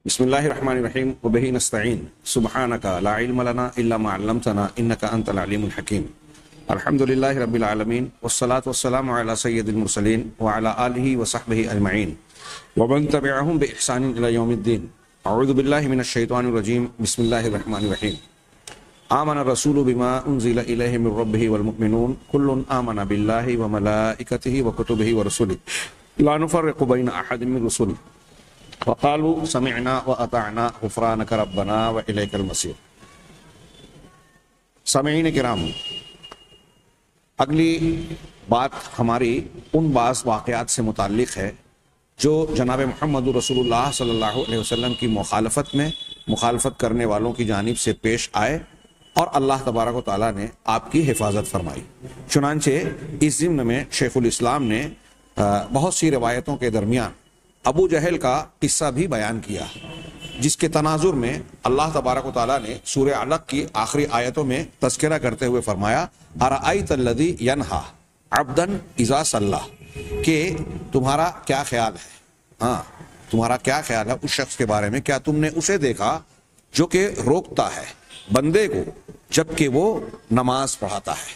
بسم اللہ الرحمن الرحیم وبہ نستعین سبحانک لا علم لنا الا ما علمتنا انک انت العلیم الحکیم الحمد للہ رب العالمین والصلاة والسلام علی سید المرسلین وعلی آلہ وصحبہ اجمعین ومن تبعہم بإحسان الی یوم الدین اعوذ باللہ من الشیطان الرجیم بسم اللہ الرحمن الرحیم آمن الرسول بما انزل الیہ من ربہ والمؤمنون کل آمن باللہ وملائکتہ وکتبہ ورسلہ لا نفرق بین احد من رسلہ وقالوا سمعنا واطعنا غفرانك ربنا واليك المصير۔ سامعین کرام، اگلی بات ہماری ان بعض واقعات سے متعلق ہے جو جناب محمد رسول اللہ صلی اللہ علیہ وسلم کی مخالفت کرنے والوں کی جانب سے پیش آئے اور اللہ تبارک و تعالیٰ نے آپ کی حفاظت فرمائی۔ چنانچہ اس ضمن میں شیخ الاسلام نے بہت سی روایتوں کے درمیان ابو جہل کا قصہ بھی بیان کیا، جس کے تناظر میں اللہ تبارک و تعالیٰ نے سورہ علق کی آخری آیتوں میں تذکرہ کرتے ہوئے فرمایا ارأیت الذی ینہا عبدا اذا صلی، کہ تمہارا کیا خیال ہے، تمہارا کیا خیال ہے اس شخص کے بارے میں، کیا تم نے اسے دیکھا جو کہ روکتا ہے بندے کو جبکہ وہ نماز پڑھاتا ہے۔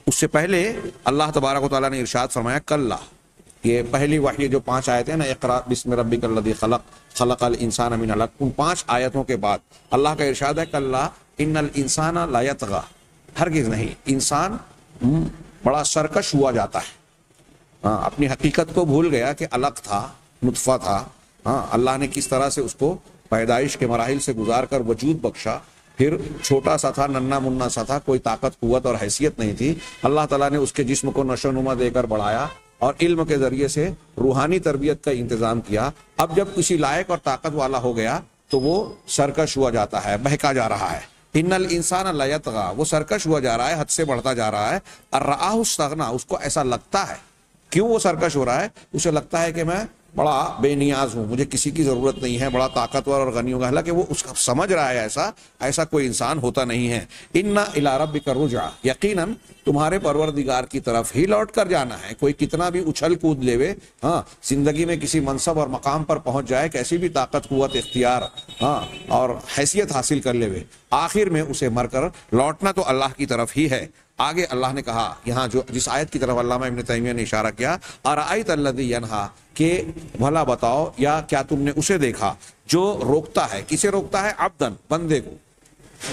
اس سے پہلے اللہ تبارک و تعالیٰ نے ارشاد فرمایا کلا، یہ پہلی وحی جو 5 آیتیں نا، اقرا بسم ربک الذی خلق خلق الانسان من علق، ان 5 آیتوں کے بعد اللہ کا ارشاد ہے کلا ان الانسان لا یطغی، ہرگز نہیں، انسان بڑا سرکش ہوا جاتا ہے، اپنی حقیقت کو بھول گیا کہ علق تھا، نطفہ تھا، اللہ نے کس طرح سے اس کو پیدائش کے مراحل سے گزار کر وجود بخشا، پھر چھوٹا سا تھا، ننھا منا سا تھا، کوئی طاقت قوت اور حیثیت نہیں تھی، اللہ تعالیٰ نے اس کے جسم کو نشو و نما دے کر بڑھایا اور علم کے ذریعے سے روحانی تربیت کا انتظام کیا۔ اب جب کسی لائق اور طاقت والا ہو گیا تو وہ سرکش ہوا جاتا ہے، بہکا جا رہا ہے۔ ان الانسان لا یطغی، وہ سرکش ہوا جا رہا ہے، حد سے بڑھتا جا رہا ہے۔ ارآہ استغنی، اس کو ایسا لگتا ہے، کیوں وہ سرکش ہو رہا ہے؟ اسے لگتا ہے کہ میں بڑا بے نیاز ہوں، مجھے کسی کی ضرورت نہیں ہے، بڑا طاقتور اور غنی ہوگا، حالانکہ وہ اس کا سمجھ رہا ہے ایسا کوئی انسان ہوتا نہیں ہے۔ ان الی ربک الرجعی، یقیناً تمہارے پروردگار کی طرف ہی لوٹ کر جانا ہے۔ کوئی کتنا بھی اچھل کود لے، زندگی میں کسی منصب اور مقام پر پہنچ جائے، کیسی بھی طاقت قوت اختیار اور حیثیت حاصل کر لے، آخر میں اسے مر کر لوٹنا تو اللہ کی طرف ہی ہے۔ آگے اللہ نے کہا، یہاں جس آیت کی طرف علامہ ابن تیمیہ نے اشارہ کیا، ارأیت الذی ینہا، کہ بھلا بتاؤ یا کیا تم نے اسے دیکھا جو روکتا ہے، کسے روکتا ہے؟ عبدن، بندے کو۔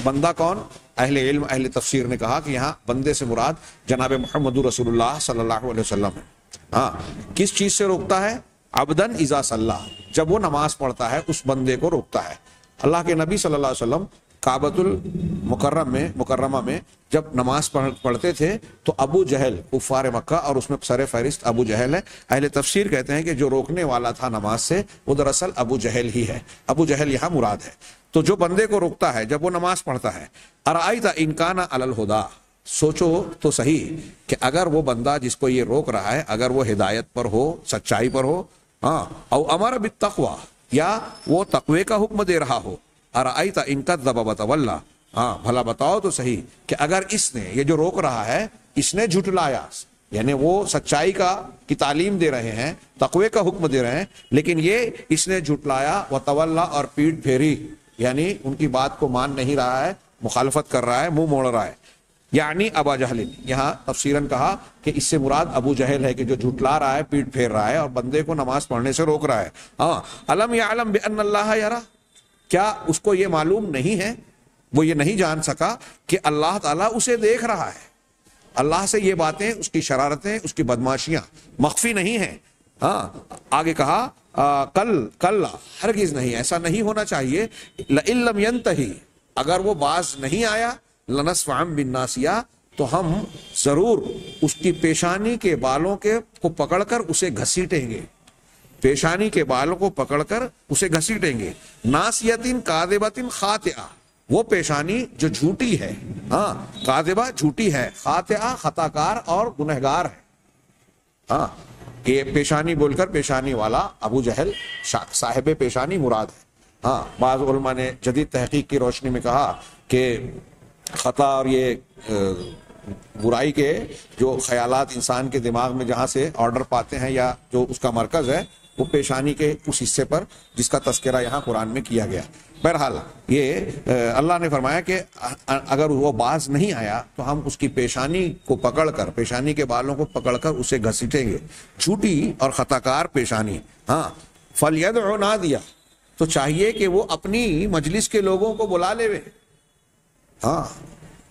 بندہ کون؟ اہل علم اہل تفسیر نے کہا کہ یہاں بندے سے مراد جناب محمد رسول اللہ صلی اللہ علیہ وسلم ہے۔ کس چیز سے روکتا ہے؟ عبدن اذا صلی، جب وہ نماز پڑھتا ہے اس بندے کو روکتا ہے۔ اللہ کے نبی صلی اللہ علیہ وسلم کعبۃ المکرمہ میں جب نماز پڑھتے تھے تو ابو جہل کفار مکہ، اور اس میں سر فہرست ابو جہل ہے، اہل تفسیر کہتے ہیں کہ جو روکنے والا تھا نماز سے وہ دراصل ابو جہل ہی ہے، ابو جہل یہاں مراد ہے۔ تو جو بندے کو روکتا ہے جب وہ نماز پڑھتا ہے، ارأیت ان کان علی الہدی، سوچو تو صحیح کہ اگر وہ بندہ جس کو یہ روک رہا ہے اگر وہ ہدایت پر ہو، سچائی پر ہو، او امر بالتقوی، یا وہ تقوی کا حکم دے رہا ہو، ارأیت ان کذب وتولی، بھلا بتاؤ تو صحیح کہ اگر اس نے، یہ جو روک رہا ہے، اس نے جھٹلایا، یعنی وہ سچائی کی تعلیم دے رہے ہیں، تقوی کا حکم دے رہے ہیں، لیکن یہ اس نے جھٹلایا، وتولی، اور پیٹ پھیری، یعنی ان کی بات کو مان نہیں رہا ہے، مخالفت کر رہا ہے، منہ موڑ رہا ہے، یعنی ابا جہل۔ یہاں تفسیراً کہا کہ اس سے مراد ابو جہل ہے کہ جو جھٹلا رہا ہے، پیٹ پھیر رہا ہے اور بندے کو نماز پڑھنے سے روک رہا ہے۔ الم یعلم بان اللہ یری، کیا اس کو یہ معلوم نہیں ہے، وہ یہ نہیں جان سکا کہ اللہ تعالیٰ اسے دیکھ رہا ہے؟ اللہ سے یہ باتیں، اس کی شرارتیں، اس کی بدماشیاں مخفی نہیں ہیں۔ آگے کہا کل ہرگز نہیں، ایسا نہیں ہونا چاہیے، لئن لم ینتہی، اگر وہ باز نہیں آیا، لنصفعا بالناصیہ، تو ہم ضرور اس کی پیشانی کے بالوں کو پکڑ کر اسے گھسیٹیں گے، پیشانی کے بالوں کو پکڑ کر اسے گھسیٹیں گے۔ ناسیتن کاذبتن خاطئہ، وہ پیشانی جو جھوٹی ہے، کاذبہ جھوٹی ہے، خاطئہ خطا کار اور گنہگار ہے۔ کہ پیشانی بول کر پیشانی والا ابو جہل صاحب پیشانی مراد ہے۔ بعض علماء نے جدید تحقیق کی روشنی میں کہا کہ خطا اور یہ برائی کے جو خیالات انسان کے دماغ میں جہاں سے آرڈر پاتے ہیں یا جو اس کا مرکز ہے، وہ پیشانی کے اس حصے پر جس کا تذکرہ یہاں قرآن میں کیا گیا۔ بہرحال یہ اللہ نے فرمایا کہ اگر وہ باز نہیں آیا تو ہم اس کی پیشانی کو پکڑ کر، پیشانی کے بالوں کو پکڑ کر اسے گھسیٹیں گے، جھوٹی اور خطا کار پیشانی۔ ہاں، فَلْيَدْعُ نَادِيَهُ، تو چاہیے کہ وہ اپنی مجلس کے لوگوں کو بلا لے۔ ہاں،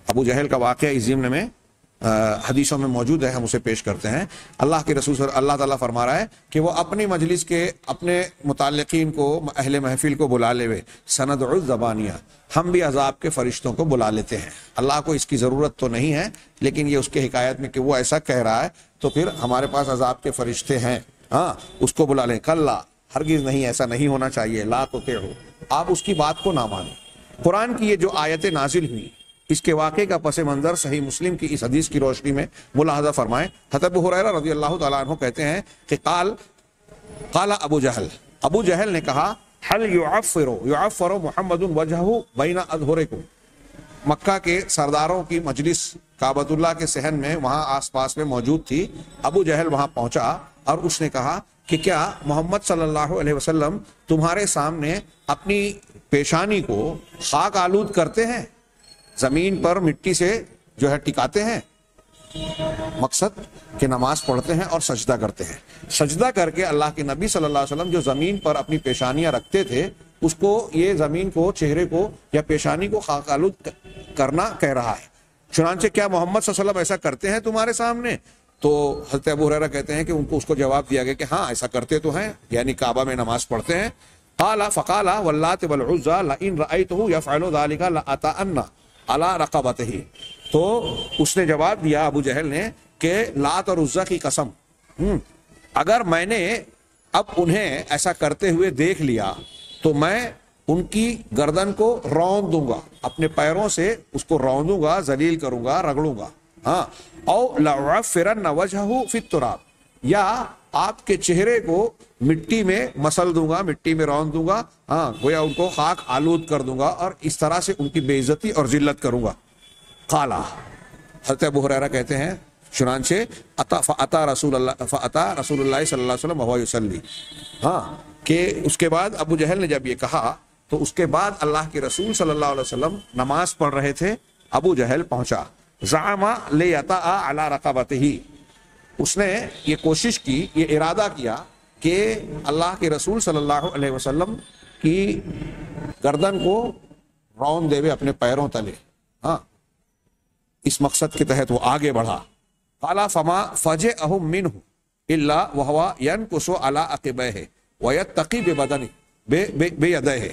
ابو جہل کا واقعہ اس ضمن میں حدیثوں میں موجود ہے، ہم اسے پیش کرتے ہیں۔ اللہ کے رسول اللہ تعالیٰ فرما رہا ہے کہ وہ اپنی مجلس کے اپنے متعلقین کو، اہل محفل کو بلا لے وے۔ سندع الزبانیہ، ہم بھی عذاب کے فرشتوں کو بلا لیتے ہیں۔ اللہ کو اس کی ضرورت تو نہیں ہے، لیکن یہ اس کے حکایت میں کہ وہ ایسا کہہ رہا ہے تو پھر ہمارے پاس عذاب کے فرشتے ہیں، ہاں اس کو بلا لیں۔ کلا، ہرگز نہیں، ایسا نہیں ہونا چاہیے۔ لا تطیعوا، آپ اس کی بات کو نہ مانیں۔ قرآن کی یہ جو آیتیں نازل ہوئی، اس کے واقعے کا پس منظر صحیح مسلم کی اس حدیث کی روشنی میں ملاحظہ فرمائیں۔ حضرت ابو ہریرہ رضی اللہ تعالیٰ عنہ کہتے ہیں کہ قال ابو جہل نے کہا، هل يعفر محمد وجهه بین اظہرکم، مکہ کے سرداروں کی مجلس کعبۃ اللہ کے صحن میں وہاں آس پاس میں موجود تھی۔ ابو جہل وہاں پہنچا اور اس نے کہا کہ کیا محمد صلی اللہ علیہ وسلم تمہارے سامنے اپنی پیشانی کو خاک آلود کرتے ہیں، زمین پر مٹی سے جو ہے ٹکاتے ہیں؟ مقصد کہ نماز پڑھتے ہیں اور سجدہ کرتے ہیں، سجدہ کر کے اللہ کے نبی صلی اللہ علیہ وسلم جو زمین پر اپنی پیشانیاں رکھتے تھے، اس کو یہ زمین کو، چہرے کو یا پیشانی کو خاک آلود کرنا کہہ رہا ہے۔ چنانچہ کیا محمد صلی اللہ علیہ وسلم ایسا کرتے ہیں تمہارے سامنے؟ تو حضرت ابو ہریرہ کہتے ہیں کہ ان کو اس کو جواب دیا گیا کہ ہاں ایسا کرتے تو ہیں، یعنی کعبہ میں نماز پڑھتے ہیں۔ فقال واللات والعزى لئن رأيته يفعل ذلك لأطأن على رقبته، تو اس نے جواب دیا ابو جہل نے کہ لات اور عزا کی قسم، اگر میں نے اب انہیں ایسا کرتے ہوئے دیکھ لیا تو میں ان کی گردن کو روند دوں گا، اپنے پیروں سے اس کو روندوں گا، ذلیل کروں گا، رگڑوں گا۔ ہاں، او لأعفرن وجهه في التراب، یا آپ کے چہرے کو مٹی میں مسل دوں گا، مٹی میں روند دوں گا، ہاں گویا ان کو خاک آلود کر دوں گا اور اس طرح سے ان کی بے عزتی اور ذلت کروں گا۔ قالا، حضرت ابو ہریرہ کہتے ہیں چنانچہ فأتی رسول اللہ صلی اللہ علیہ وسلم وهو یصلی، ہاں کہ اس کے بعد ابو جہل نے جب یہ کہا تو اس کے بعد اللہ کے رسول صلی اللہ علیہ وسلم نماز پڑھ رہے تھے، ابو جہل پہنچا۔ زعم لیطأ علی رقبتہ، اس نے یہ کوشش کی، یہ ارادہ کیا کہ اللہ کے رسول صلی اللہ علیہ وسلم کی گردن کو رون دے اپنے پیروں تلے، ہاں اس مقصد کے تحت وہ آگے بڑھا۔ قال فما فجئهم منه الا وهو ينكص على عقبيه ويتقي بيديه،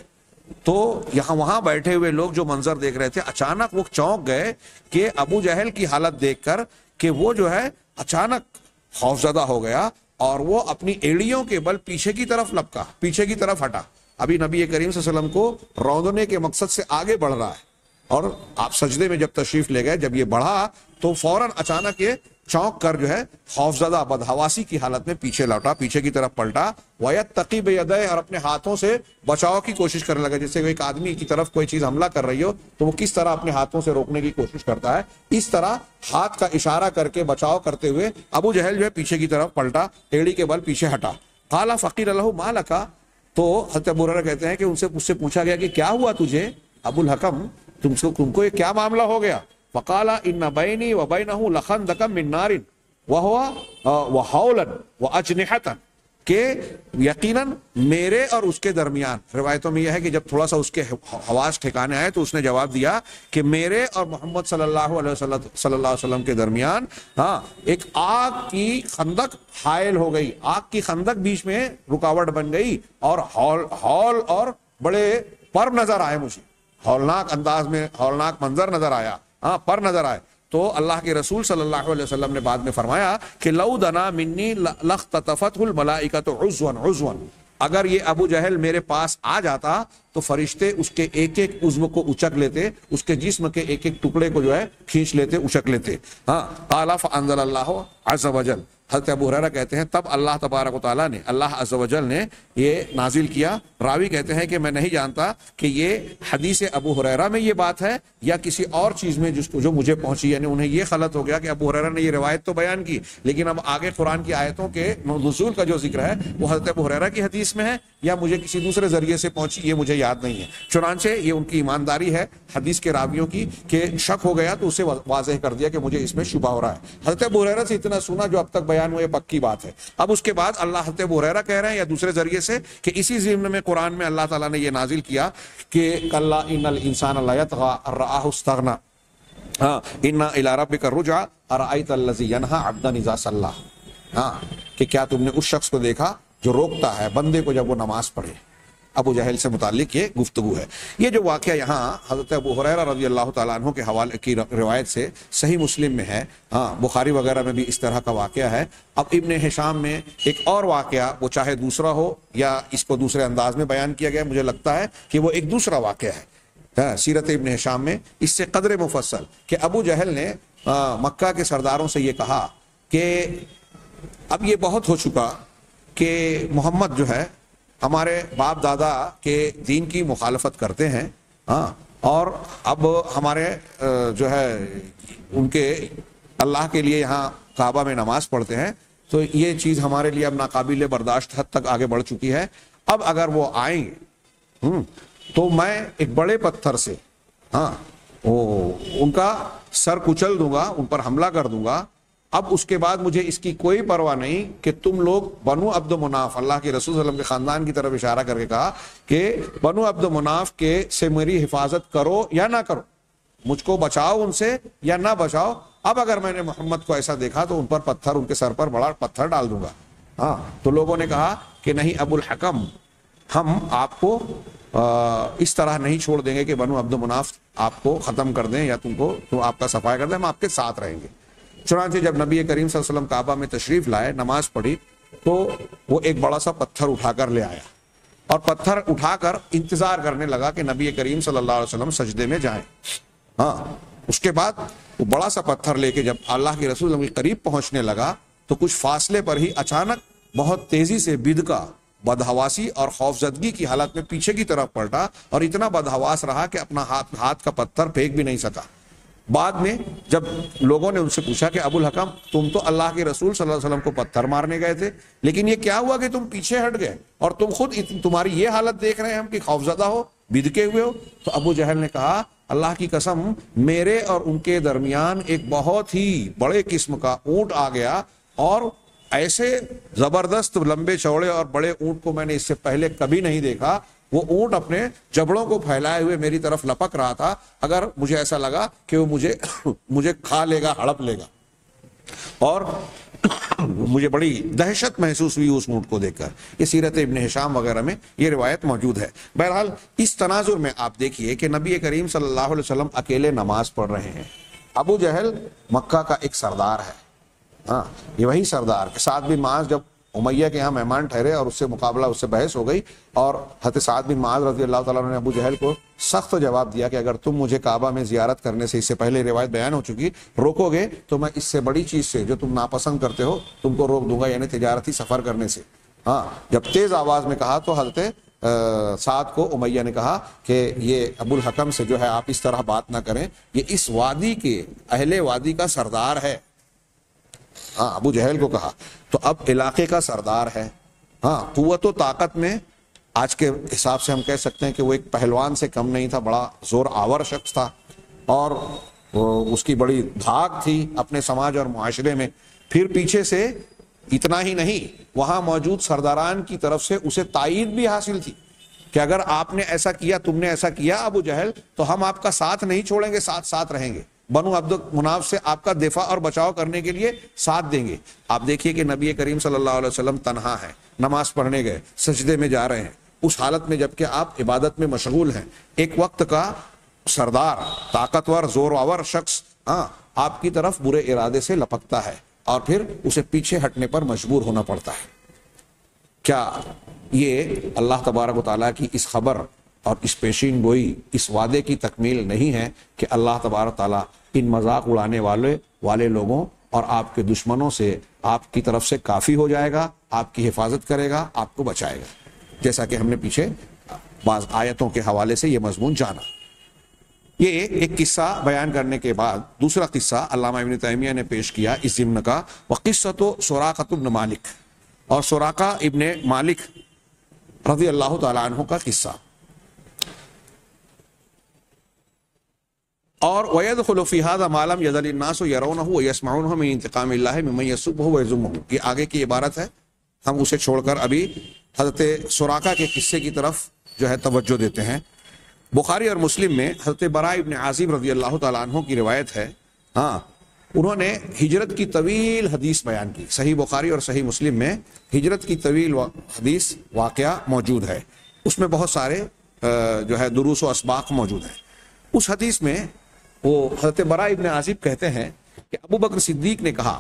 تو یہاں وہاں بیٹھے ہوئے لوگ جو منظر دیکھ رہے تھے، اچانک وہ چونک گئے کہ ابو جہل کی حالت دیکھ کر کہ وہ جو ہے اچانک خوفزدہ ہو گیا اور وہ اپنی ایڑیوں کے بل پیچھے کی طرف لپکا، پیچھے کی طرف ہٹا۔ ابھی نبی کریم صلی اللہ علیہ وسلم کو روندنے کے مقصد سے آگے بڑھ رہا ہے، اور آپ سجدے میں جب تشریف لے گئے، جب یہ بڑھا تو فوراً اچانک یہ چونک کر جو ہے خوفزدہ بدحواسی کی حالت میں پیچھے لوٹا، پیچھے کی طرف پلٹا۔ وَيَتَّقِي بِيَدَيْهِ، اور اپنے ہاتھوں سے بچاؤ کی کوشش کرنے لگا، جیسے ایک آدمی کی طرف کوئی چیز حملہ کر رہی ہو تو وہ کس طرح اپنے ہاتھوں سے روکنے کی کوشش کرتا ہے، اس طرح ہاتھ کا اشارہ کر کے بچاؤ کرتے ہوئے ابو جہل جو ہے پیچھے کی طرف پلٹا، ایڑی کے بل پیچھے ہٹا۔ قَالَ فَقِيلَ لَهُ مَا لَكَ، تو حضرت ابو ہریرہ کہتے ہیں کہ ان سے پوچھا گیا کہ کیا ہوا تجھے ابو الحکم، تم کو یہ کیا معاملہ ہو گیا؟ فقال ان بینی وبینہ لخندقا من نار وحولا واجنحۃ، کہ یقیناً میرے اور اس کے درمیان، روایتوں میں یہ ہے کہ جب تھوڑا سا اس کے حواس ٹھکانے آئے تو اس نے جواب دیا کہ میرے اور محمد صلی اللہ علیہ وسلم کے درمیان ہاں ایک آگ کی خندق حائل ہو گئی، آگ کی خندق بیچ میں رکاوٹ بن گئی، اور ہال اور بڑے پر نظر آئے، مجھے ہولناک انداز میں ہولناک منظر نظر آیا، ہاں پر نظر آئے۔ تو اللہ کے رسول صلی اللہ علیہ وسلم نے بعد میں فرمایا کہ لو دنا منی لاختطفته الملائکۃ عضوا عضوا، اگر یہ ابو جہل میرے پاس آ جاتا تو فرشتے اس کے ایک ایک عضو کو اچک لیتے، اس کے جسم کے ایک ایک ٹکڑے کو جو ہے کھینچ لیتے، اچک لیتے۔ ہاں قال فانزل اللہ عز وجل، حضرت ابو ہریرہ کہتے ہیں تب اللہ تبارک و تعالیٰ نے، اللہ عز و جل نے یہ نازل کیا۔ راوی کہتے ہیں کہ میں نہیں جانتا کہ یہ حدیث ابو ہریرہ میں یہ بات ہے یا کسی اور چیز میں جو مجھے پہنچی، یعنی انہیں یہ غلط ہو گیا کہ ابو ہریرہ نے یہ روایت تو بیان کی، لیکن اب آگے قرآن کی آیتوں کے نزول کا جو ذکر ہے وہ حضرت ابو ہریرہ کی حدیث میں ہے یا مجھے کسی دوسرے ذریعے سے پہنچی، یہ مجھے یاد نہیں ہے۔ چنانچہ یہ ان کی ایمانداری ہے حدیث کے راویوں کی کہ شک ہو گیا تو اسے واضح کر دیا کہ مجھے اس میں شبہ ہو رہا ہے۔ حضرت ابو ہریرہ سے اتنا سنا جو اب تک بیان ہوئے پکی بات ہے۔ اب اس کے بعد اللہ حضرت ابو ہریرہ کہہ رہے ہیں یا دوسرے ذریعے سے کہ اسی ضمن میں قرآن میں اللہ تعالیٰ نے یہ نازل کیا کہ کلا ان الانسان لا یطغی ان رآہ استغنی ان الی ربک الرجعی ارأیت الذی ینہی عبدا اذا صلی، کہ کیا تم نے اس شخص کو دیکھا جو روکتا ہے بندے کو جب وہ نماز پڑھے۔ ابو جہل سے متعلق یہ گفتگو ہے۔ یہ جو واقعہ یہاں حضرت ابو ہریرہ رضی اللہ تعالیٰ عنہ کے حوالے کی روایت سے صحیح مسلم میں ہے، بخاری وغیرہ میں بھی اس طرح کا واقعہ ہے۔ اب ابن ہشام میں ایک اور واقعہ، وہ چاہے دوسرا ہو یا اس کو دوسرے انداز میں بیان کیا گیا، مجھے لگتا ہے کہ وہ ایک دوسرا واقعہ ہے سیرت ابن ہشام میں اس سے قدر مفصل، کہ ابو جہل نے مکہ کے سرداروں سے یہ کہا کہ اب یہ بہت ہو چکا کہ محمد جو ہے ہمارے باپ دادا کے دین کی مخالفت کرتے ہیں، اور اب ہمارے جو ہے ان کے اللہ کے لیے یہاں کعبہ میں نماز پڑھتے ہیں، تو یہ چیز ہمارے لیے اب ناقابل برداشت حد تک آگے بڑھ چکی ہے۔ اب اگر وہ آئیں گے تو میں ایک بڑے پتھر سے ان کا سر کچل دوں گا، ان پر حملہ کر دوں گا۔ اب اس کے بعد مجھے اس کی کوئی پرواہ نہیں کہ تم لوگ بنو عبد مناف، اللہ کے رسول صلی اللہ علیہ وسلم کے خاندان کی طرف اشارہ کر کے کہا کہ بنو عبد مناف کے سے میری حفاظت کرو یا نہ کرو، مجھ کو بچاؤ ان سے یا نہ بچاؤ۔ اب اگر میں نے محمد کو ایسا دیکھا تو ان پر پتھر، ان کے سر پر بڑا پتھر ڈال دوں گا۔ تو لوگوں نے کہا کہ نہیں ابو الحکم، ہم آپ کو اس طرح نہیں چھوڑ دیں گے کہ بنو عبد مناف آپ کو ختم کر دیں یا تم آپ کا صفائی کر دیں، ہم آپ کے ساتھ رہیں گے۔ چنانچہ جب نبی کریم صلی اللہ علیہ وسلم کعبہ میں تشریف لائے، نماز پڑھی، تو وہ ایک بڑا سا پتھر اٹھا کر لے آیا اور پتھر اٹھا کر انتظار کرنے لگا کہ نبی کریم صلی اللہ علیہ وسلم سجدے میں جائیں۔ اس کے بعد وہ بڑا سا پتھر لے کے جب اللہ کے رسول کے قریب پہنچنے لگا تو کچھ فاصلے پر ہی اچانک بہت تیزی سے بدکا، بدحواسی اور خوفزدگی کی حالت میں پیچھے کی طرف پلٹا اور اتنا بدحواس رہا کہ اپنا ہاتھ کا پتھر پھینک بھی نہیں سکا۔ بعد میں جب لوگوں نے ان سے پوچھا کہ ابو الحکم، تم تو اللہ کے رسول صلی اللہ علیہ وسلم کو پتھر مارنے گئے تھے، لیکن یہ کیا ہوا کہ تم پیچھے ہٹ گئے اور تم خود تمہاری یہ حالت دیکھ رہے ہیں ہم کہ خوفزدہ ہو، بدکے ہوئے ہو؟ تو ابو جہل نے کہا اللہ کی قسم، میرے اور ان کے درمیان ایک بہت ہی بڑے قسم کا اونٹ آ گیا، اور ایسے زبردست لمبے چوڑے اور بڑے اونٹ کو میں نے اس سے پہلے کبھی نہیں دیکھا۔ وہ اونٹ اپنے جبڑوں کو پھیلائے ہوئے میری طرف لپک رہا تھا، اگر مجھے ایسا لگا کہ وہ مجھے کھا لے گا، ہڑپ لے گا، اور مجھے بڑی دہشت محسوس ہوئی اس اونٹ کو دیکھ کر۔ یہ سیرت ابن ہشام وغیرہ میں یہ روایت موجود ہے۔ بہرحال اس تناظر میں آپ دیکھیے کہ نبی کریم صلی اللہ علیہ وسلم اکیلے نماز پڑھ رہے ہیں، ابو جہل مکہ کا ایک سردار ہے، یہ وہی سردار کہ سعد بن معاذ جب امیہ کے یہاں مہمان ٹھہرے اور اس سے مقابلہ، اس سے بحث ہو گئی، اور حضرت سعد بن معاذ رضی اللہ تعالیٰ عنہ نے ابو جہل کو سخت جواب دیا کہ اگر تم مجھے کعبہ میں زیارت کرنے سے، اس سے پہلے روایت بیان ہو چکی، روکو گے تو میں اس سے بڑی چیز سے جو تم ناپسند کرتے ہو تم کو روک دوں گا، یعنی تجارتی سفر کرنے سے۔ جب تیز آواز میں کہا تو حضرت سعد کو امیہ نے کہا کہ یہ ابو الحکم سے جو ہے آپ اس طرح بات نہ کریں، یہ اس وادی کے اہل وادی کا سردار ہے۔ ابو جہل کو کہا تو اب علاقے کا سردار ہے، قوت و طاقت میں آج کے حساب سے ہم کہہ سکتے ہیں کہ وہ ایک پہلوان سے کم نہیں تھا، بڑا زور آور شخص تھا، اور اس کی بڑی دھاک تھی اپنے سماج اور معاشرے میں۔ پھر پیچھے سے اتنا ہی نہیں، وہاں موجود سرداران کی طرف سے اسے تائید بھی حاصل تھی کہ اگر آپ نے ایسا کیا، تم نے ایسا کیا ابو جہل، تو ہم آپ کا ساتھ نہیں چھوڑیں گے، ساتھ رہیں گے، بنو عبد مناف سے آپ کا دفاع اور بچاؤ کرنے کے لیے ساتھ دیں گے۔ آپ دیکھیے کہ نبی کریم صلی اللہ علیہ وسلم تنہا ہے، نماز پڑھنے گئے، سجدے میں جا رہے ہیں، اس حالت میں جبکہ آپ عبادت میں مشغول ہیں، ایک وقت کا سردار، طاقتور، زور آور شخص آپ کی طرف برے ارادے سے لپکتا ہے اور پھر اسے پیچھے ہٹنے پر مجبور ہونا پڑتا ہے۔ کیا یہ اللہ تبارک و تعالیٰ کی اس خبر اور اس پیشین گوئی، اس وعدے کی تکمیل نہیں ہے کہ اللہ تبارک و تعالیٰ ان مذاق اڑانے والے لوگوں اور آپ کے دشمنوں سے آپ کی طرف سے کافی ہو جائے گا، آپ کی حفاظت کرے گا، آپ کو بچائے گا، جیسا کہ ہم نے پیچھے بعض آیتوں کے حوالے سے یہ مضمون جانا۔ یہ ایک قصہ بیان کرنے کے بعد دوسرا قصہ علامہ ابن تیمیہ نے پیش کیا اس ضمن کا، وقصۃ سراقۃ بن مالک، اور سراقہ ابن مالک رضی اللہ تعالی عنہ کا قصہ۔ اور وَيَدْخُلُ فِي هَذَا مَا لَمْ يَزَلِ النَّاسُ يَرَوْنَهُ وَيَسْمَعُونَهُ مِنْ انتقام اللَّهِ مِمَّنْ يَسُبُّهُ وَيَذُمُّهُ، یہ آگے کی عبارت ہے، ہم اسے چھوڑ کر ابھی حضرت سراقہ کے قصے کی طرف جو ہے توجہ دیتے ہیں۔ بخاری اور مسلم میں حضرت براء ابن عازب رضی اللہ تعالیٰ عنہ کی روایت ہے، ہاں انہوں نے ہجرت کی طویل حدیث بیان کی۔ صحیح بخاری اور صحیح مسلم میں ہجرت کی طویل حدیث واقعہ موجود ہے، اس میں بہت سارے جو ہے دروس و اسباق موجود ہیں۔ اس حدیث میں وہ حضرت براء ابن عازب کہتے ہیں کہ ابو بکر صدیق نے کہا،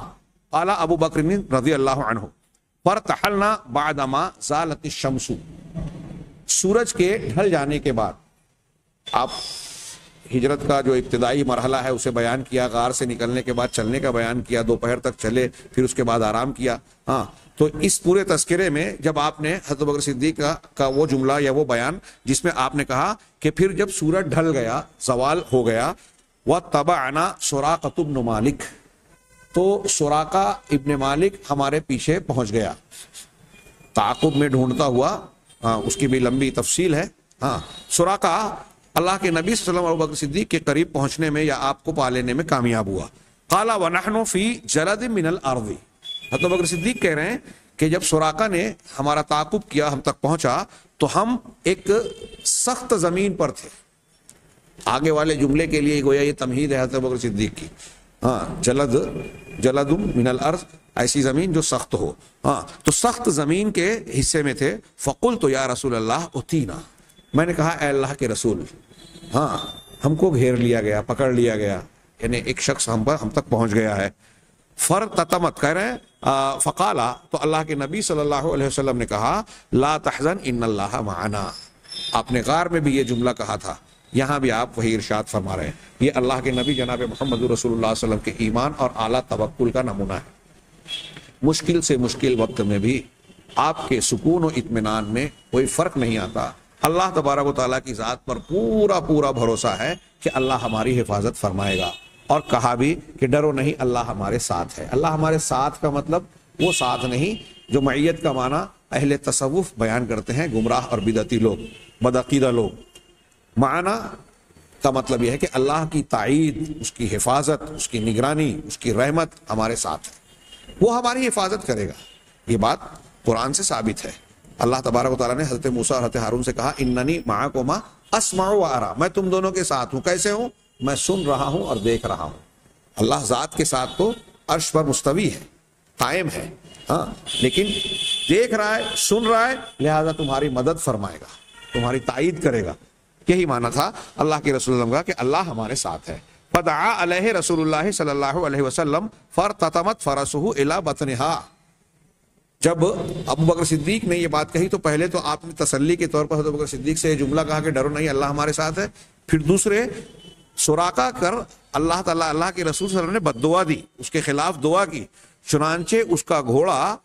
قال ابو بکر رضی اللہ عنہ فرتحلنا بعدما زالت الشمس، سورج کے ڈھل جانے کے بعد، آپ ہجرت کا جو ابتدائی مرحلہ ہے اسے بیان کیا، غار سے نکلنے کے بعد چلنے کا بیان کیا، دوپہر تک چلے، پھر اس کے بعد آرام کیا، ہاں تو اس پورے تذکرے میں جب آپ نے حضرت بکر صدیق کا وہ جملہ یا وہ بیان جس میں آپ نے کہا کہ پھر جب سورج ڈھل گیا، زوال ہو گیا، وَتَّبَعْنَا سُرَاقَةُ بْنُ مالک، تو سراقہ ابن مالک ہمارے پیچھے پہنچ گیا، تعاقب میں ڈھونڈتا ہوا، اس کی بھی لمبی تفصیل ہے۔ ہاں سراقہ اللہ کے نبی صلی اللہ علیہ وسلم ابو بکر صدیق کے قریب پہنچنے میں یا آپ کو پا لینے میں کامیاب ہوا۔ قال وَنَحْنُ فِي جَلَدٍ مِّنَ الْأَرْضِ، حضرت بکر صدیق کہہ رہے ہیں کہ جب سراقہ نے ہمارا تعاقب کیا، ہم تک پہنچا، تو ہم ایک سخت زمین پر تھے۔ آگے والے جملے کے لیے گویا یہ تمہید ہے حضرت بکر صدیق کی، ہاں جلد من الارض، ایسی زمین جو سخت ہو، ہاں تو سخت زمین کے حصے میں تھے۔ فقلت یا رسول اللہ اتینا، میں نے کہا اے اللہ کے رسول، ہاں ہم کو گھیر لیا گیا، پکڑ لیا گیا، یعنی ایک شخص ہم تک پہنچ گیا ہے۔ فرتتمت کہہ رہے ہیں فقالا، تو اللہ کے نبی صلی اللہ علیہ وسلم نے کہا لا تحزن ان اللہ معنا، آپ نے غار میں بھی یہ جملہ کہا تھا، یہاں بھی آپ وہی ارشاد فرما رہے ہیں۔ یہ اللہ کے نبی جناب محمد رسول اللہ صلی اللہ علیہ وسلم کے ایمان اور اعلیٰ توکل کا نمونہ ہے۔ مشکل سے مشکل وقت میں بھی آپ کے سکون و اطمینان میں کوئی فرق نہیں آتا، اللہ تبارک و تعالیٰ کی ذات پر پورا بھروسہ ہے کہ اللہ ہماری حفاظت فرمائے گا، اور کہا بھی کہ ڈرو نہیں، اللہ ہمارے ساتھ ہے۔ اللہ ہمارے ساتھ کا مطلب وہ ساتھ نہیں جو معیت کا معنی اہل تصوف بیان کرتے ہیں، گمراہ اور بدعتی لوگ، بدعقیدہ لوگ۔ معنی کا مطلب یہ ہے کہ اللہ کی تائید، اس کی حفاظت، اس کی نگرانی، اس کی رحمت ہمارے ساتھ ہے، وہ ہماری حفاظت کرے گا۔ یہ بات قرآن سے ثابت ہے۔ اللہ تبارک و تعالیٰ نے حضرت موسیٰ اور حضرت ہارون سے کہا اننی معکما اسمع و ارا، میں تم دونوں کے ساتھ ہوں۔ کیسے ہوں؟ میں سن رہا ہوں اور دیکھ رہا ہوں۔ اللہ ذات کے ساتھ تو عرش پر مستوی ہے، قائم ہے، ہاں لیکن دیکھ رہا ہے، سن رہا ہے، لہذا تمہاری مدد فرمائے گا، تمہاری تائید کرے گا۔ یہی معنی تھا اللہ کے رسول اللہ کا کہ اللہ ہمارے ساتھ ہے۔ فدعا علیہ رسول اللہ صلی اللہ علیہ وسلم فرتتمت فرسہ الی بطنہا، جب ابو بکر صدیق نے یہ بات کہی تو پہلے تو آپ نے تسلی کے طور پر حضرت بکر صدیق سے یہ جملہ کہا کہ ڈرو نہیں، اللہ ہمارے ساتھ ہے۔ پھر دوسرے سراقہ کر اللہ تعالیٰ، اللہ کے رسول صلی اللہ علیہ وسلم نے بد دعا دی، اس کے خلاف دعا کی، چنانچہ اس کا گھوڑا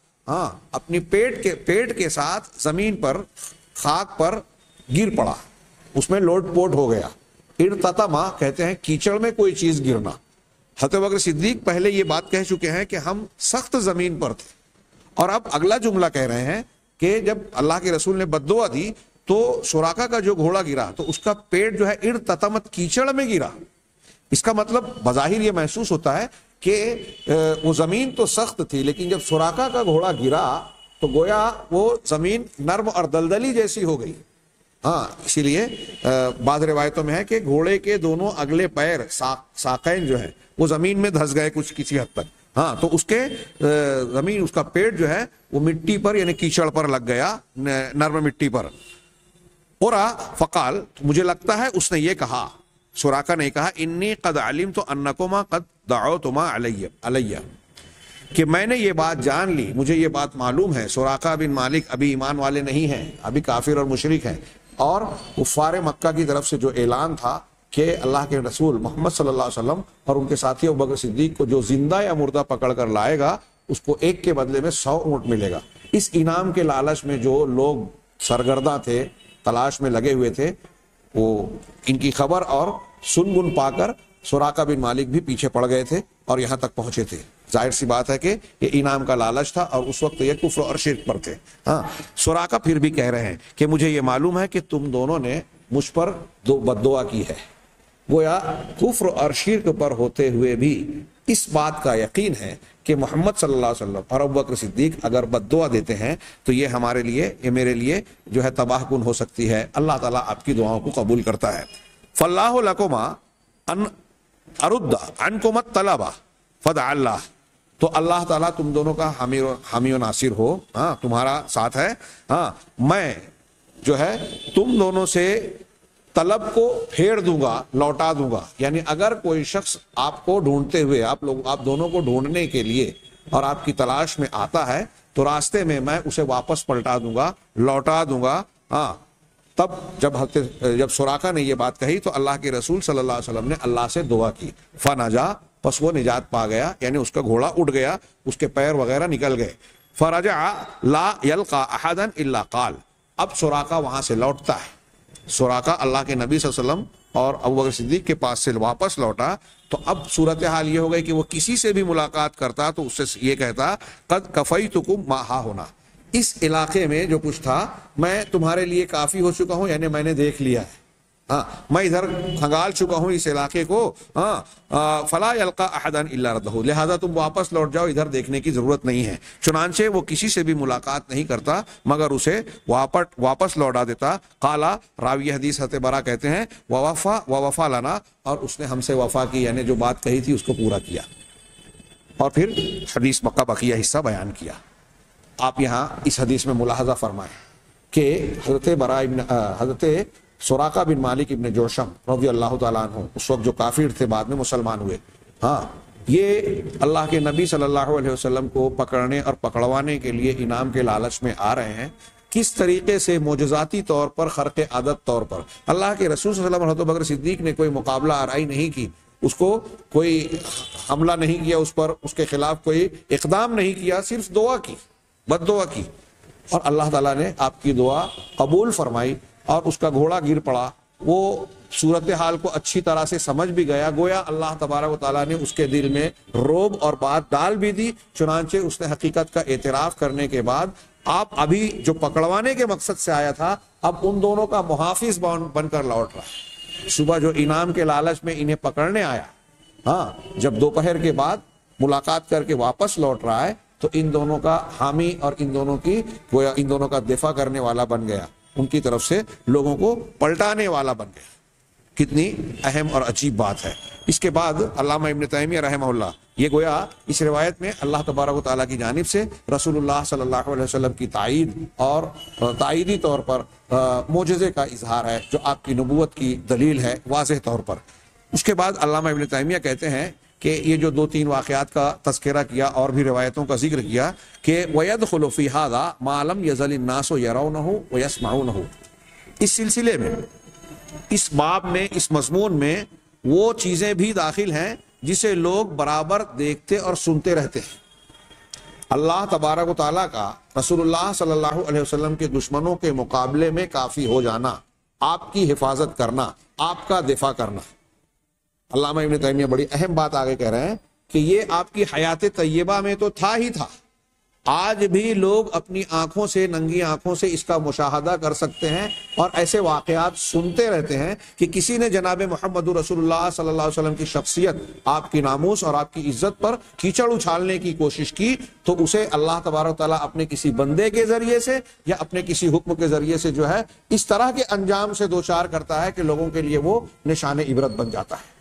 اپنی پیٹ کے ساتھ زمین پر، خاک پر گر پڑا، اس میں لوٹ پوٹ ہو گیا۔ ارتتما کہتے ہیں کیچڑ میں کوئی چیز گرنا۔ حضرت بکر صدیق پہلے یہ بات کہہ چکے ہیں کہ ہم سخت زمین پر تھے، اور اب اگلا جملہ کہہ رہے ہیں کہ جب اللہ کے رسول نے بد دعا دی تو سراقہ کا جو گھوڑا گرا تو اس کا پیٹ جو ہے ارتتمت، کیچڑ میں گرا۔ اس کا مطلب بظاہر یہ محسوس ہوتا ہے کہ وہ زمین تو سخت تھی، لیکن جب سراقہ کا گھوڑا گرا تو گویا وہ زمین نرم اور دلدلی جیسی ہو گئی۔ ہاں اسی لیے بعض روایتوں میں ہے کہ گھوڑے کے دونوں اگلے پیر، ساقین جو ہیں، وہ زمین میں دھس گئے کسی حد تک، ہاں تو اس کے زمین، اس کا پیٹ جو ہے وہ مٹی پر یعنی کیچڑ پر لگ گیا، نرم مٹی پر۔ اور فقال، مجھے لگتا ہے اس نے یہ کہا، سراقہ نے کہا انی قد علمت انکما قد دعوتما علیہ، کہ میں نے یہ بات جان لی، مجھے یہ بات معلوم ہے سراقہ بن مالک ابھی ایمان والے نہیں ہیں، ابھی کافر اور مشرک ہیں، اور کفار مکہ کی طرف سے جو اعلان تھا کہ اللہ کے رسول محمد صلی اللہ علیہ وسلم اور ان کے ساتھی ابوبکر صدیق کو جو زندہ یا مردہ پکڑ کر لائے گا اس کو ایک کے بدلے میں 100 اونٹ ملے گا۔ اس انعام کے لالچ میں جو لوگ سرگرداں تھے، تلاش میں لگے ہوئے تھے، وہ ان کی خبر اور سن گن پا کر سراقہ بن مالک بھی پیچھے پڑ گئے تھے اور یہاں تک پہنچے تھے۔ ظاہر سی بات ہے کہ یہ انعام کا لالچ تھا اور اس وقت یہ کفر اور شرک پر تھے۔ ہاں، سراقہ پھر بھی کہہ رہے ہیں کہ مجھے یہ معلوم ہے کہ تم دونوں نے مجھ پر بد دعا کی ہے۔ گویا کفر اور شرک پر ہوتے ہوئے بھی اس بات کا یقین ہے کہ محمد صلی اللہ علیہ وسلم اور ابوبکر صدیق اگر بد دعا دیتے ہیں تو یہ ہمارے لیے، یہ میرے لیے جو ہے تباہ کن ہو سکتی ہے۔ اللہ تعالیٰ آپ کی دعاؤں کو قبول کرتا ہے۔ فاللہ لکما ان ارد عنکم الطلب فدع اللہ، تو اللہ تعالیٰ تم دونوں کا حامی و ناصر ہو، ہاں تمہارا ساتھ ہے۔ ہاں، میں جو ہے تم دونوں سے طلب کو پھیر دوں گا، لوٹا دوں گا۔ یعنی اگر کوئی شخص آپ کو ڈھونڈتے ہوئے، آپ دونوں کو ڈھونڈنے کے لیے اور آپ کی تلاش میں آتا ہے تو راستے میں میں اسے واپس پلٹا دوں گا، لوٹا دوں گا۔ ہاں، تب جب سراقہ نے یہ بات کہی تو اللہ کے رسول صلی اللہ علیہ وسلم نے اللہ سے دعا کی، فنجا، پس وہ نجات پا گیا، یعنی اس کا گھوڑا اٹھ گیا، اس کے پیر وغیرہ نکل گئے۔ فرجع لا یلقى احدا الا قال، اب سراقہ وہاں سے لوٹتا ہے۔ سراقہ اللہ کے نبی صلی اللہ علیہ وسلم اور ابوبکر صدیق کے پاس سے واپس لوٹا تو اب صورتحال یہ ہو گئی کہ وہ کسی سے بھی ملاقات کرتا تو اس سے یہ کہتا قد کفیتکم ما ہا ہونا، اس علاقے میں جو کچھ تھا میں تمہارے لیے کافی ہو چکا ہوں، یعنی میں نے دیکھ لیا ہے، ہاں میں ادھر کھنگال چکا ہوں اس علاقے کو۔ ہاں، فلا یلقى احدا الا رده، لہذا تم واپس لوٹ جاؤ، ادھر دیکھنے کی ضرورت نہیں ہے۔ چنانچہ وہ کسی سے بھی ملاقات نہیں کرتا مگر اسے واپس لوٹا دیتا۔ قالا، راوی حدیث حضرت برا کہتے ہیں ووفا لنا، اور اس نے ہم سے وفا کی، یعنی جو بات کہی تھی اس کو پورا کیا۔ اور پھر حدیث کا بقیہ حصہ بیان کیا۔ آپ یہاں اس حدیث میں ملاحظہ فرمائیں کہ حضرت سراقہ بن مالک ابن جوشم رضی اللہ تعالیٰ عنہ اس وقت جو کافر تھے، بعد میں مسلمان ہوئے، ہاں یہ اللہ کے نبی صلی اللہ علیہ وسلم کو پکڑنے اور پکڑوانے کے لیے انعام کے لالچ میں آ رہے ہیں۔ کس طریقے سے معجزاتی طور پر، خرق عادت طور پر اللہ کے رسول صلی اللہ علیہ وسلم اور ابوبکر صدیق نے کوئی مقابلہ آرائی نہیں کی، اس کو کوئی حملہ نہیں کیا، اس پر اس کے خلاف کوئی اقدام نہیں کیا، صرف دعا کی، بد دعا کی، اور اللہ تعالیٰ نے آپ کی دعا قبول فرمائی اور اس کا گھوڑا گر پڑا۔ وہ صورتحال کو اچھی طرح سے سمجھ بھی گیا، گویا اللہ تبارک و تعالیٰ نے اس کے دل میں روب اور بات ڈال بھی دی، چنانچہ اس نے حقیقت کا اعتراف کرنے کے بعد آپ ابھی جو پکڑوانے کے مقصد سے آیا تھا اب ان دونوں کا محافظ بن کر لوٹ رہا ہے۔ صبح جو انعام کے لالچ میں انہیں پکڑنے آیا، ہاں جب دوپہر کے بعد ملاقات کر کے واپس لوٹ رہا ہے تو ان دونوں کا حامی اور ان دونوں کا دفاع کرنے والا بن گیا، ان کی طرف سے لوگوں کو پلٹانے والا بن گیا۔ کتنی اہم اور عجیب بات ہے۔ اس کے بعد علامہ ابن تیمیہ رحمہ اللہ، یہ گویا اس روایت میں اللہ تبارک و تعالیٰ کی جانب سے رسول اللہ صلی اللہ علیہ وسلم کی تائید اور تائیدی طور پر معجزے کا اظہار ہے، جو آپ کی نبوت کی دلیل ہے واضح طور پر۔ اس کے بعد علامہ ابن تیمیہ کہتے ہیں کہ یہ جو 2-3 واقعات کا تذکرہ کیا اور بھی روایتوں کا ذکر کیا کہ وَيَدْخُلُ فِي هَذَا مَا لَمْ يَزَلِ النَّاسُ يَرَوْنَهُ وَيَسْمَعُونَهُ، اس سلسلے میں، اس باب میں، اس مضمون میں وہ چیزیں بھی داخل ہیں جسے لوگ برابر دیکھتے اور سنتے رہتے ہیں۔ اللہ تبارک و تعالیٰ کا رسول اللہ صلی اللہ علیہ وسلم کے دشمنوں کے مقابلے میں کافی ہو جانا، آپ کی حفاظت کرنا، آپ کا دفاع کرنا۔ علامہ ابن تیمیہ بڑی اہم بات آگے کہہ رہے ہیں کہ یہ آپ کی حیات طیبہ میں تو تھا ہی تھا، آج بھی لوگ اپنی آنکھوں سے، ننگی آنکھوں سے اس کا مشاہدہ کر سکتے ہیں اور ایسے واقعات سنتے رہتے ہیں کہ کسی نے جناب محمد رسول اللہ صلی اللہ علیہ وسلم کی شخصیت، آپ کی ناموس اور آپ کی عزت پر کیچڑ اچھالنے کی کوشش کی تو اسے اللہ تبارک و تعالیٰ اپنے کسی بندے کے ذریعے سے یا اپنے کسی حکم کے ذریعے سے جو ہے اس طرح کے انجام سے دوچار کرتا ہے کہ لوگوں کے لیے وہ نشان عبرت بن جاتا ہے۔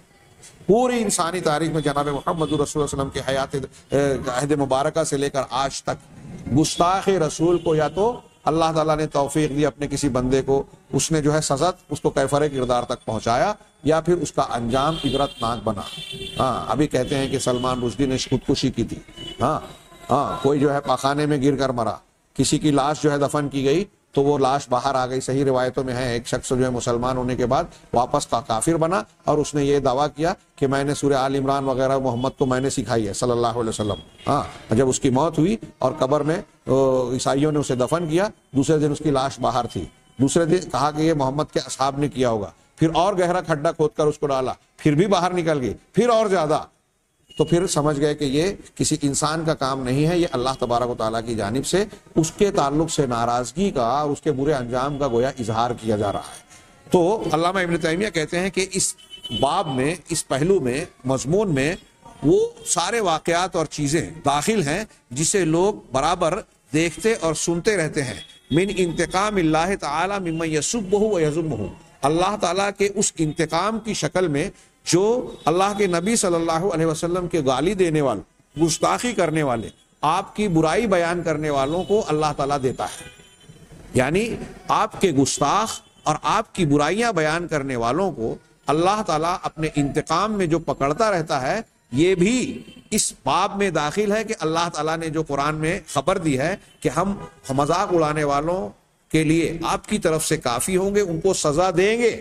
پوری انسانی تاریخ میں جناب محمد رسول اللہ علیہ وسلم کے حیات عہد مبارکہ سے لے کر آج تک گستاخ رسول کو یا تو اللہ تعالیٰ نے توفیق دی اپنے کسی بندے کو، اس نے جو ہے سزا اس کو کیفر کردار تک پہنچایا، یا پھر اس کا انجام عبرت ناک بنا۔ ہاں ابھی کہتے ہیں کہ سلمان رشدی نے خودکشی کی تھی، ہاں کوئی جو ہے پاخانے میں گر کر مرا، کسی کی لاش جو ہے دفن کی گئی تو وہ لاش باہر آ گئی. صحیح روایتوں میں ہے ایک شخص جو ہے مسلمان ہونے کے بعد واپس کافر بنا اور اس نے یہ دعویٰ کیا کہ میں نے سورہ آل عمران وغیرہ محمد کو میں نے سکھائی ہے صلی اللہ علیہ وسلم. ہاں جب اس کی موت ہوئی اور قبر میں عیسائیوں نے اسے دفن کیا, دوسرے دن اس کی لاش باہر تھی. دوسرے دن کہا کہ یہ محمد کے اصحاب نے کیا ہوگا, پھر اور گہرا کھڈا کھود کر اس کو ڈالا, پھر بھی باہر نکل گئی, پھر اور زیادہ. تو پھر سمجھ گئے کہ یہ کسی انسان کا کام نہیں ہے, یہ اللہ تبارک و تعالیٰ کی جانب سے اس کے تعلق سے ناراضگی کا اور اس کے برے انجام کا گویا اظہار کیا جا رہا ہے. تو علامہ ابن تیمیہ کہتے ہیں کہ اس باب میں, اس پہلو میں, مضمون میں وہ سارے واقعات اور چیزیں داخل ہیں جسے لوگ برابر دیکھتے اور سنتے رہتے ہیں. من انتقام اللہ تعالی ممن یسبہ و یذمہ, اللہ تعالیٰ کے اس انتقام کی شکل میں جو اللہ کے نبی صلی اللہ علیہ وسلم کے گالی دینے والوں, گستاخی کرنے والے, آپ کی برائی بیان کرنے والوں کو اللہ تعالیٰ دیتا ہے. یعنی آپ کے گستاخ اور آپ کی برائیاں بیان کرنے والوں کو اللہ تعالیٰ اپنے انتقام میں جو پکڑتا رہتا ہے, یہ بھی اس باب میں داخل ہے کہ اللہ تعالیٰ نے جو قرآن میں خبر دی ہے کہ ہم مذاق اڑانے والوں کے لیے آپ کی طرف سے کافی ہوں گے, ان کو سزا دیں گے,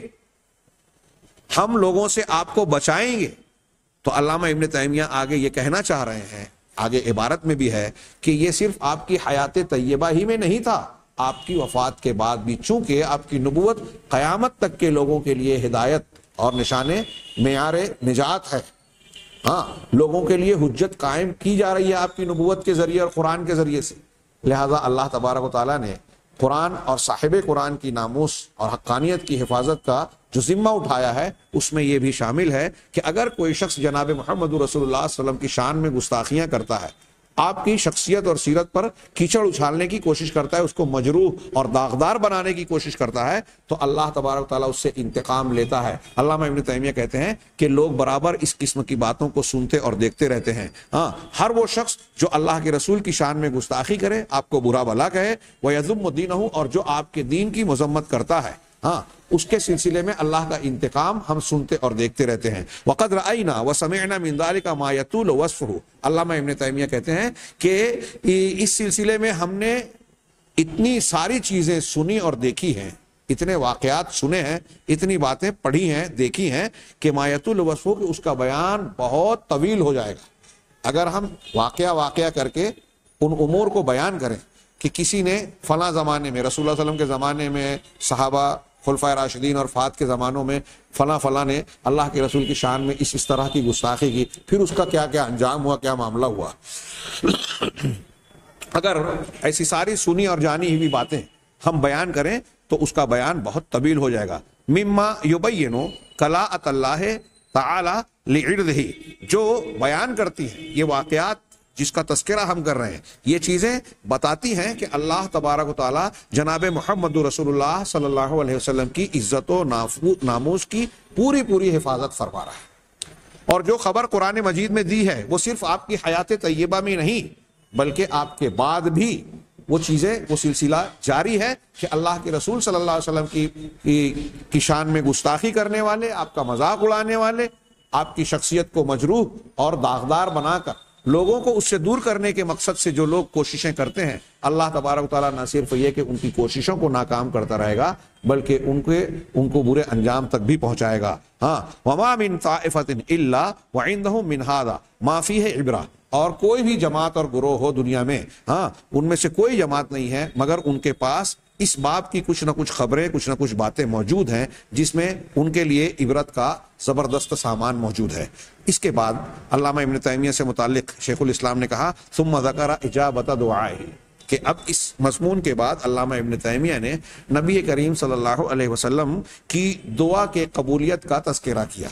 ہم لوگوں سے آپ کو بچائیں گے. تو علامہ ابن تیمیہ آگے یہ کہنا چاہ رہے ہیں, آگے عبارت میں بھی ہے کہ یہ صرف آپ کی حیات طیبہ ہی میں نہیں تھا, آپ کی وفات کے بعد بھی, چونکہ آپ کی نبوت قیامت تک کے لوگوں کے لیے ہدایت اور نشان معیار نجات ہے. ہاں, لوگوں کے لیے حجت قائم کی جا رہی ہے آپ کی نبوت کے ذریعے اور قرآن کے ذریعے سے. لہذا اللہ تبارک و تعالیٰ نے قرآن اور صاحب قرآن کی ناموس اور حقانیت کی حفاظت کا جو ذمہ اٹھایا ہے, اس میں یہ بھی شامل ہے کہ اگر کوئی شخص جناب محمد رسول اللہ صلی اللہ علیہ وسلم کی شان میں گستاخیاں کرتا ہے, آپ کی شخصیت اور سیرت پر کیچڑ اچھالنے کی کوشش کرتا ہے, اس کو مجروح اور داغدار بنانے کی کوشش کرتا ہے, تو اللہ تبارک و تعالیٰ اس سے انتقام لیتا ہے. علامہ ابن تیمیہ کہتے ہیں کہ لوگ برابر اس قسم کی باتوں کو سنتے اور دیکھتے رہتے ہیں. ہاں, ہر وہ شخص جو اللہ کے رسول کی شان میں گستاخی کرے, آپ کو برا بھلا کہے, وَيَذُمُّ دِينَهُ, اور جو آپ کے دین کی مذمت کرتا ہے, ہاں, اس کے سلسلے میں اللہ کا انتقام ہم سنتے اور دیکھتے رہتے ہیں. وَقَدْ رَأَيْنَا وَسَمِعْنَا مِنْ ذَلِكَ مَا يَطُولُ وَصْفُهُ, علامہ ابن تیمیہ کہتے ہیں کہ اس سلسلے میں ہم نے اتنی ساری چیزیں سنی اور دیکھی ہیں, اتنے واقعات سنے ہیں, اتنی باتیں پڑھی ہیں, دیکھی ہیں کہ ما يطول وصفه, کہ اس کا بیان بہت طویل ہو جائے گا. اگر ہم واقعہ کر کے ان امور کو بیان کریں کہ کسی نے فلاں زمانے میں, رسول اللہ صلی اللہ علیہ وسلم کے زمانے میں, صحابہ خلفائے راشدین اور فات کے زمانوں میں فلاں نے اللہ کے رسول کی شان میں اس طرح کی گستاخی کی, پھر اس کا کیا کیا انجام ہوا, کیا معاملہ ہوا. اگر ایسی ساری سنی اور جانی ہوئی باتیں ہم بیان کریں تو اس کا بیان بہت طویل ہو جائے گا. مما یبین کلاءۃ اللہ تعالی لعرضہ, جو بیان کرتی ہیں یہ واقعات جس کا تذکرہ ہم کر رہے ہیں, یہ چیزیں بتاتی ہیں کہ اللہ تبارک و تعالی جناب محمد رسول اللہ صلی اللہ علیہ وسلم کی عزت و ناموس کی پوری حفاظت فرما رہا ہے. اور جو خبر قرآن مجید میں دی ہے وہ صرف آپ کی حیات طیبہ میں نہیں, بلکہ آپ کے بعد بھی وہ چیزیں, وہ سلسلہ جاری ہے کہ اللہ کے رسول صلی اللہ علیہ وسلم کی شان میں گستاخی کرنے والے, آپ کا مذاق اڑانے والے, آپ کی شخصیت کو مجروح اور داغدار بنا کر لوگوں کو اس سے دور کرنے کے مقصد سے جو لوگ کوششیں کرتے ہیں, اللہ تبارک و تعالیٰ نہ صرف یہ کہ ان کی کوششوں کو ناکام کرتا رہے گا, بلکہ ان کو برے انجام تک بھی پہنچائے گا. ہاں, وما من طائفۃ الا وعندهم من هذا ما فیہ عبرہ, اور کوئی بھی جماعت اور گروہ ہو دنیا میں, ہاں, ان میں سے کوئی جماعت نہیں ہے مگر ان کے پاس اس باب کی کچھ نہ کچھ خبریں, کچھ نہ کچھ باتیں موجود ہیں جس میں ان کے لیے عبرت کا زبردست سامان موجود ہے. اس کے بعد علامہ ابن تیمیہ سے متعلق شیخ الاسلام نے کہا ثم ذکر اجابت دعائہ, کہ اب اس مضمون کے بعد علامہ ابن تیمیہ نے نبی کریم صلی اللہ علیہ وسلم کی دعا کے قبولیت کا تذکرہ کیا.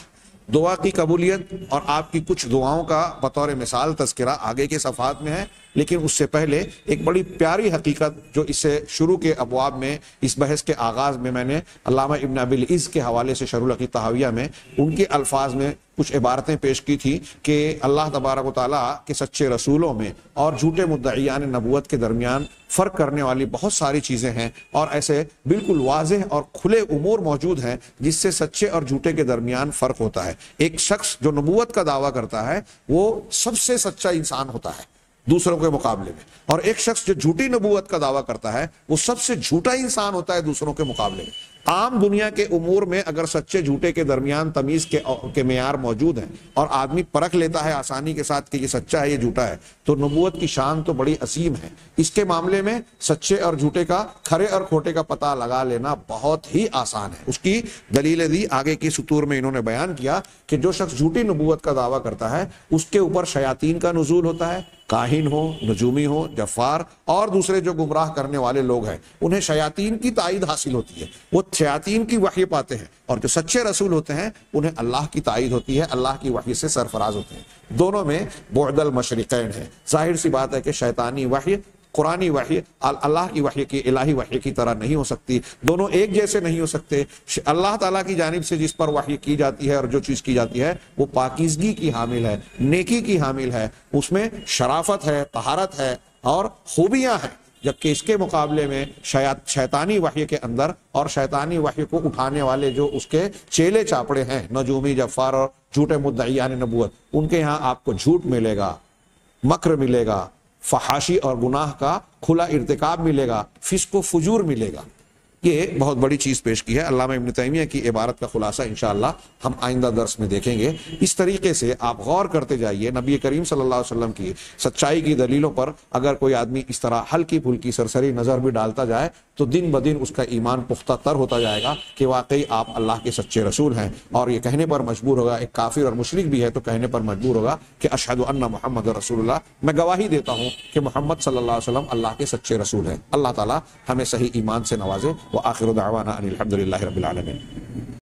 دعا کی قبولیت اور آپ کی کچھ دعاؤں کا بطور مثال تذکرہ آگے کے صفحات میں ہے, لیکن اس سے پہلے ایک بڑی پیاری حقیقت جو اس سے شروع کے ابواب میں, اس بحث کے آغاز میں میں نے علامہ ابن ابی العز کے حوالے سے شرح العقیدہ طحاویہ میں ان کے الفاظ میں کچھ عبارتیں پیش کی تھی کہ اللہ تبارک و تعالیٰ کے سچے رسولوں میں اور جھوٹے مدعیان نبوت کے درمیان فرق کرنے والی بہت ساری چیزیں ہیں, اور ایسے بالکل واضح اور کھلے امور موجود ہیں جس سے سچے اور جھوٹے کے درمیان فرق ہوتا ہے. ایک شخص جو نبوت کا دعویٰ کرتا ہے وہ سب سے سچا انسان ہوتا ہے, دوسروں کے مقابلے میں، اور ایک شخص جو جھوٹی نبوت کا دعویٰ کرتا ہے وہ سب سے جھوٹا انسان ہوتا ہے دوسروں کے مقابلے میں۔ عام دنیا کے امور میں اگر سچے جھوٹے کے درمیان تمیز کے معیار موجود ہیں اور آدمی پرکھ لیتا ہے آسانی کے ساتھ کہ یہ سچا ہے یہ جھوٹا ہے، تو نبوت کی شان تو بڑی عظیم ہے۔ اس کے معاملے میں سچے اور جھوٹے کا، کھرے اور کھوٹے کا پتہ لگا لینا بہت ہی آسان ہے۔ اس کی دلیل دی آگے کی سطور میں انہوں نے بیان کیا کہ جو شخص جھوٹی نبوت کا دعویٰ کرتا ہے اس کے اوپر شیاطین کا نزول ہوتا ہے، کاہن ہو، نجومی ہو، جفار اور دوسرے جو گمراہ کرنے والے لوگ ہیں انہیں شیاطین کی تائید حاصل ہوتی ہے، وہ شیاطین کی وحی پاتے ہیں، اور جو سچے رسول ہوتے ہیں انہیں اللہ کی تائید ہوتی ہے، اللہ کی وحی سے سرفراز ہوتے ہیں۔ دونوں میں بعد المشرقین ہے۔ ظاہر سی بات ہے کہ شیطانی وحی، قرآنی وحی اللہ کی وحی کی، الہی وحی کی طرح نہیں ہو سکتی، دونوں ایک جیسے نہیں ہو سکتے۔ اللہ تعالیٰ کی جانب سے جس پر وحی کی جاتی ہے اور جو چیز کی جاتی ہے وہ پاکیزگی کی حامل ہے، نیکی کی حامل ہے، اس میں شرافت ہے، طہارت ہے اور خوبیاں ہیں، جبکہ اس کے مقابلے میں شیطانی وحی کے اندر اور شیطانی وحی کو اٹھانے والے جو اس کے چیلے چاپڑے ہیں، نجومی، جفار اور جھوٹے مدعیان نبوت، ان کے ہاں آپ کو جھوٹ ملے گا، مکر ملے گا، فحاشی اور گناہ کا کھلا ارتکاب ملے گا، فسق و فجور ملے گا۔ یہ بہت بڑی چیز پیش کی ہے۔ علامہ ابن تیمیہ کی عبارت کا خلاصہ انشاءاللہ ہم آئندہ درس میں دیکھیں گے۔ اس طریقے سے آپ غور کرتے جائیے، نبی کریم صلی اللہ علیہ وسلم کی سچائی کی دلیلوں پر اگر کوئی آدمی اس طرح ہلکی پھلکی سرسری نظر بھی ڈالتا جائے تو دن بدن اس کا ایمان پختہ تر ہوتا جائے گا کہ واقعی آپ اللہ کے سچے رسول ہیں، اور یہ کہنے پر مجبور ہوگا، ایک کافر اور مشرک بھی ہے تو کہنے پر مجبور ہوگا کہ اشہد ان محمد رسول اللہ، میں گواہی دیتا ہوں کہ محمد صلی اللہ علیہ وسلم اللہ کے سچے رسول ہیں۔ اللہ تعالی ہمیں صحیح ایمان سے نوازے۔ وآخر دعوانا ان الحمد للہ رب العالمین۔